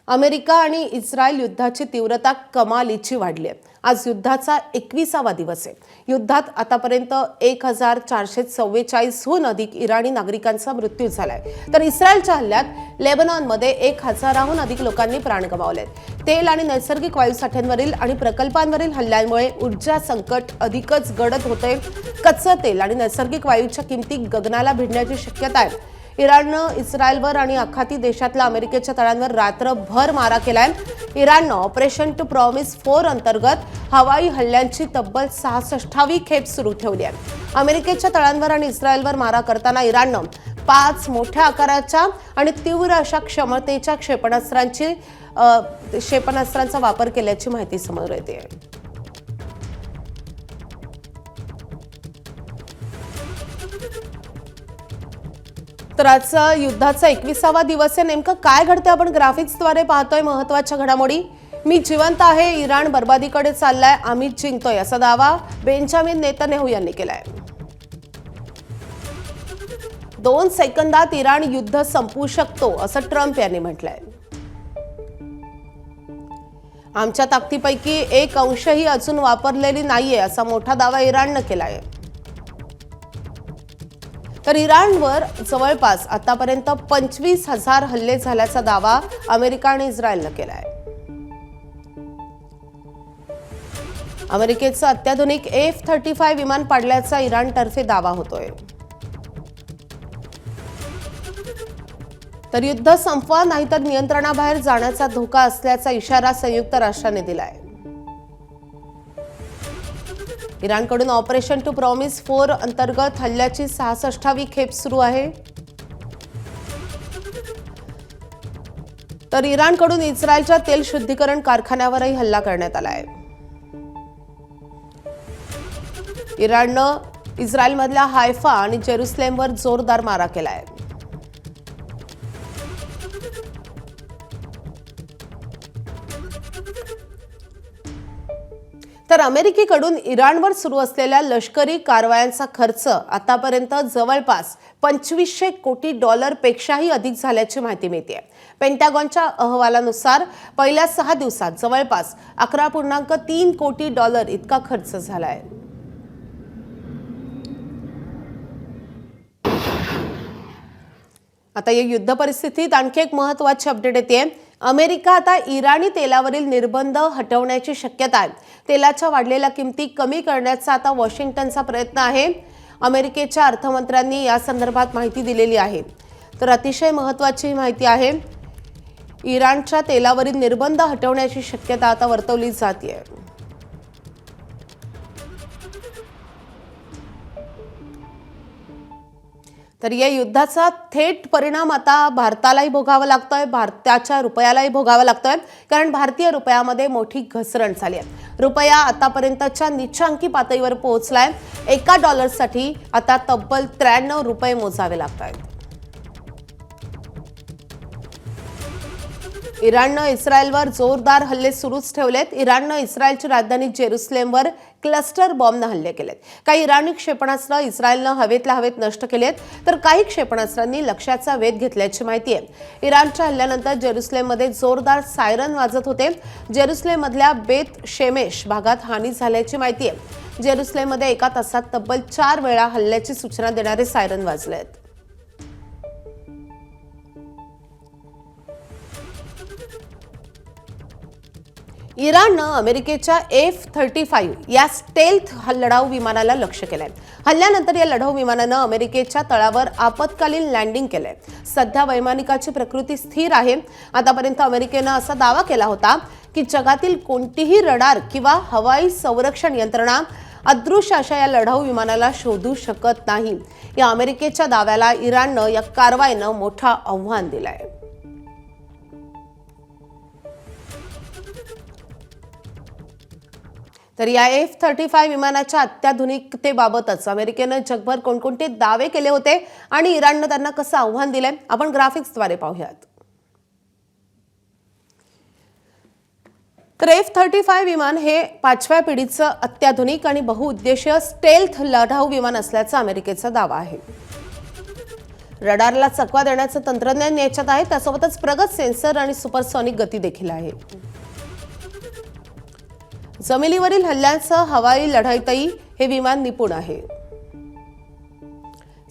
America आणि Israel युद्धाची तीव्रता कमालीची वाढली आहे। आज युद्धाचा 21वा दिवस आहे। युद्धात आतापर्यंत 1444 हून अधिक इराणी नागरिकांचा मृत्यू झालाय, तर इस्रायलच्या हल्ल्यात लेबनॉनमध्ये 1000हून अधिक लोकांनी प्राण गमावले। तेल आणि नैसर्गिक वायू साठ्यांवरील आणि प्रकल्पांवरील हल्ल्यांमुळे ऊर्जा संकट अधिकच गडद होते। कच्चं तेल आणि नैसर्गिक वायूच्या किमती गगनाला भिडण्याची शक्यता आहे। इराणनं इस्रायलवर आणि आखाती देशातल्या अमेरिकेच्या तळांवर रात्रभर मारा केलाय। इराणनं ऑपरेशन टू प्रॉमिस 4 अंतर्गत हवाई हल्ल्यांची तब्बल 66वी खेप सुरू ठेवली आहे। अमेरिकेच्या तळांवर आणि इस्रायलवर मारा करताना इराणनं 5 मोठ्या आकाराच्या आणि तीव्र अशा क्षमतेच्या क्षेपणास्त्रांचा वापर केल्याची माहिती समोर येते। तर आजचा युद्धाचा 21वा दिवस आहे। नेमकं काय घडतंय आपण ग्राफिक्सद्वारे पाहतोय। महत्त्वाच्या घडामोडी। मी जिवंत आहे, इराण बर्बादीकडे चाललाय, आम्ही जिंकतोय असा दावा बेंजामिन नेतन्याहू यांनी केलाय। 2 सेकंदात इराण युद्ध संपवू शकतो असं ट्रम्प यांनी म्हटलंय। आमच्या ताकदीपैकी 1% अजून वापरलेली नाहीये असा मोठा दावा इराणनं केलाय। तर इराणवर जवळपास आतापर्यंत 25,000 हल्ले झाल्याचा दावा अमेरिका आणि इस्रायलनं केलाय। अमेरिकेचं अत्याधुनिक F-35 विमान पाडल्याचा इराणतर्फे दावा होतोय। तर युद्ध संपवा नाहीतर नियंत्रणाबाहेर जाण्याचा धोका असल्याचा इशारा संयुक्त राष्ट्रांनी दिलाय। इराणकडून ऑपरेशन टू प्रॉमिस 4 अंतर्गत हल्ल्याची 66वी खेप सुरू आहे। तर इराणकडून इस्रायलच्या तेल शुद्धीकरण कारखान्यावरही हल्ला करण्यात आलाय। इराणनं इस्रायलमधल्या हायफा आणि जेरुसलेमवर जोरदार मारा केलाय। तर अमेरिकेकडून इराणवर सुरू असलेल्या लष्करी कारवायांचा खर्च आतापर्यंत जवळपास $2500 कोटी पेक्षाही अधिक झाल्याची माहिती मिळते। पेंटागॉनच्या अहवालानुसार पहिल्या 6 दिवसात जवळपास $11.3 कोटी इतका खर्च झालाय। आता या युद्ध परिस्थितीत आणखी एक महत्त्वाची अपडेट येते। अमेरिका आता इराणी तेलावरील निर्बंध हटवण्याची शक्यता आहे। तेलाच्या वाढलेल्या किमती कमी करण्याचा आता वॉशिंग्टनचा प्रयत्न आहे। अमेरिकेच्या अर्थमंत्र्यांनी या संदर्भात माहिती दिलेली आहे। तर अतिशय महत्त्वाची माहिती आहे। इराणच्या तेलावरील निर्बंध हटवण्याची शक्यता आता वर्तवली जाते। तर या युद्धाचा थेट परिणाम आता भारतालाही भोगावा लागतोय, भारताच्या रुपयालाही भोगावा लागतोय, कारण भारतीय रुपयामध्ये मोठी घसरण झाली आहे। रुपया आतापर्यंतच्या नीचांकी पातळीवर पोहोचलाय। $1 आता तब्बल 93 रुपये मोजावे लागतात। इराणनं इस्रायलवर जोरदार हल्ले सुरूच ठेवलेत। इराणनं इस्रायलची राजधानी जेरुसलेमवर क्लस्टर बॉम्बनं हल्ले केलेत। काही इराणी क्षेपणास्त्र इस्रायलनं हवेतल्या हवेत नष्ट केलेत, तर काही क्षेपणास्त्रांनी लक्ष्याचा वेध घेतल्याची माहिती आहे। इराणच्या हल्ल्यानंतर जेरुसलेममध्ये जोरदार सायरन वाजत होते। जेरुसलेममधल्या बेत शेमेश भागात हानी झाल्याची माहिती आहे। जेरुसलेममध्ये एका तासात तब्बल 4 वेळा हल्ल्याची सूचना देणारे सायरन वाजलेत। इराणनं अमेरिकेच्या F-35 या स्टेल्थ लढाऊ विमानाला लक्ष्य केलंय। हल्ल्यानंतर या लढाऊ विमानानं अमेरिकेच्या तळावर आपत्कालीन लँडिंग केलंय। सध्या वैमानिकाची प्रकृती स्थिर आहे। आतापर्यंत अमेरिकेनं असा दावा केला होता की जगातील कोणतीही रडार किंवा हवाई संरक्षण यंत्रणा अदृश्य अशा या लढाऊ विमानाला शोधू शकत नाही। या अमेरिकेच्या दाव्याला इराणनं या कारवाईनं मोठं आव्हान दिलंय। तर या F-35 विमानाच्या अत्याधुनिकतेबाबतच अमेरिकेनं जगभर कोणकोणते दावे केले होते आणि इराणनं त्यांना कसं आव्हान दिलंय आपण ग्राफिक्सद्वारे पाहूयात। तर F-35 विमान हे 5व्या पिढीचं अत्याधुनिक आणि बहुउद्देशीय स्टेल्थ लढाऊ विमान असल्याचा अमेरिकेचा दावा आहे। रडारला चकवा देण्याचं तंत्रज्ञान याच्यात आहे, त्यासोबतच प्रगत सेन्सर आणि सुपरसॉनिक गती देखील आहे. जमिनीवरील हल्ल्यांसह हवाई लढाईतही हे विमान निपुण आहे.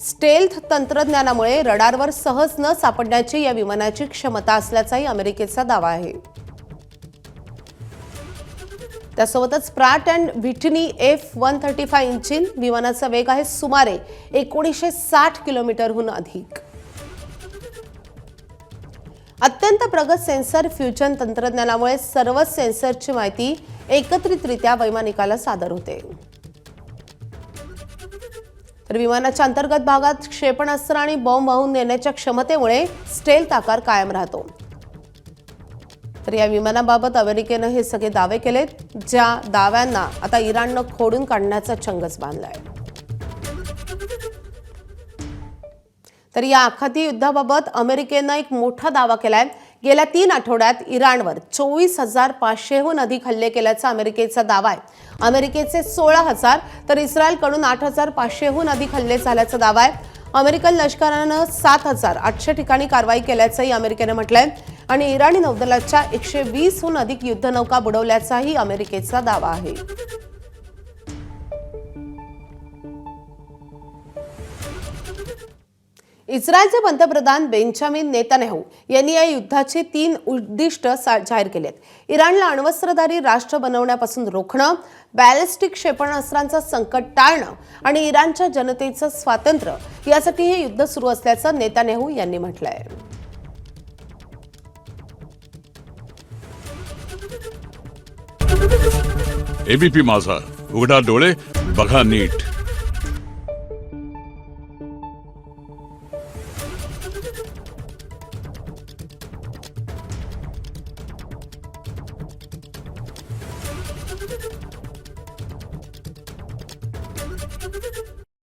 स्टेल्थ तंत्रज्ञानामुळे रडारवर सहज न सापडण्याची या विमानाची क्षमता असल्याचाही अमेरिकेचा दावा आहे. त्यासोबतच Pratt and Whitney F-135 engine विमानाचा वेग आहे सुमारे 1960 किलोमीटरहून अधिक. अत्यंत प्रगत सेन्सर फ्युजन तंत्रज्ञानामुळे सर्वच सेन्सरची माहिती एकत्रितरित्या वैमानिकाला सादर होते. तर विमानाच्या अंतर्गत भागात क्षेपणास्त्र आणि बॉम्ब वाहून नेण्याच्या क्षमतेमुळे स्टेल्थ आकार कायम राहतो. तर या विमानाबाबत अमेरिकेनं हे सगळे दावे केलेत, ज्या दाव्यांना आता इराणनं खोडून काढण्याचा चंगच बांधलाय. तर या आखाती युद्धाबाबत अमेरिकेनं एक मोठा दावा केलाय. गेल्या 3 आठवड्यात इराणवर 24,500हून अधिक हल्ले केल्याचा अमेरिकेचा दावा आहे. अमेरिकेचे 16,000 तर इस्रायलकडून 8,500हून अधिक हल्ले झाल्याचा दावा आहे. अमेरिकन लष्करानं 7,800 ठिकाणी कारवाई केल्याचंही अमेरिकेनं म्हटलंय आणि इराणी नौदलाच्या 120हून अधिक युद्धनौका बुडवल्याचाही अमेरिकेचा दावा आहे. इस्रायलचे पंतप्रधान बेंजामिन नेतान्याहू यांनी या युद्धाची 3 उद्दिष्ट जाहीर केलेत. इराणला अण्वस्त्रधारी राष्ट्र बनवण्यापासून रोखणं, बॅलिस्टिक क्षेपणास्त्रांचं संकट टाळणं आणि इराणच्या जनतेचं स्वातंत्र्य यासाठी हे युद्ध सुरू असल्याचं नेतान्याहू यांनी म्हटलंय. एबीपी माझा, उघडा डोळे बघा नीट.